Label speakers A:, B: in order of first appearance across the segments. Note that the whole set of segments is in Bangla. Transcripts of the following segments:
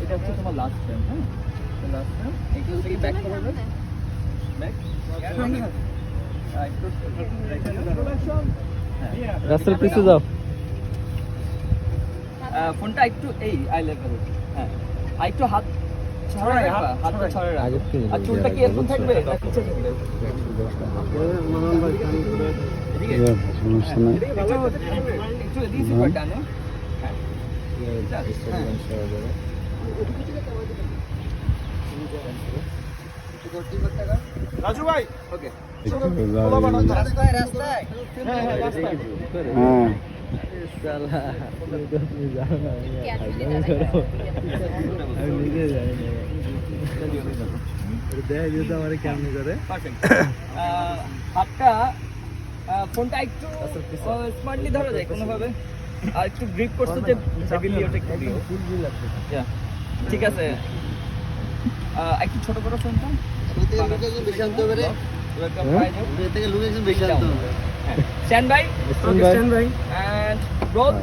A: এটা হচ্ছে তোমার লাস্ট টাইম। হ্যাঁ, লাস্ট টাইম একটু থেকে ব্যাক করবে, ব্যাক
B: রাস্তার পিছু যাও।
A: ফোনটা একটু এই আই লেভেল। হ্যাঁ, আর একটু হাত ছড়াই রাখবা, হাতটা ছড়াই রাখবা। আর চুলটা কি এরকম থাকবে না পিছে থাকবে? এদিকে
B: সমস্যা নাই।
A: একটু এদিকে করে টানো। হ্যাঁ, রাজু ভাই ওকে রাস্তায় রাস্তায় হ্যাঁ হ্যাঁ রাস্তায়
B: হ্যাঁ
C: সালা তুমি জানো না আমি নিজে জানি না দেখ যদি আমার কেমন করে
A: পারফেক্ট। হাতটা ফোনটা একটু স্মার্টলি ধরা যায় কোনোভাবে, আর একটু গ্রিপ করছো যে হেভিলি ওটা একটু
C: ফুল বিল আছে
A: ঠিক আছে। একটু ছোট করো ফোনটা,
D: বেশি আনতে হবে রে,
A: ওয়েলকাম
D: এর থেকে লোকেশন বেশি আনতে হবে।
A: Stand by
C: stand by
A: and roll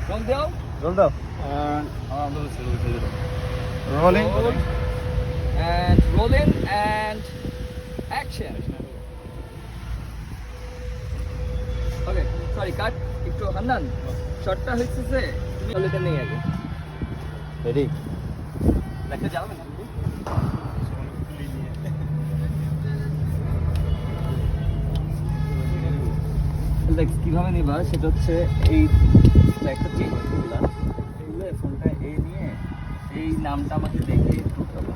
A: roll দাও
B: রোল দাও। Rolling
A: and rolling and action. Okay, sorry, cut. একটু হান্নান শটটা হচ্ছে যে তুমি অলরেডি নেই আগে
B: রেডি।
A: দেখতে যাও না দেখ কিভাবে নিবা, সেটা হচ্ছে এই একটা চেঞ্জ করলা, ফোনটা এই নিয়ে এই নামটা আমাকে দেখে ঢুকাবো।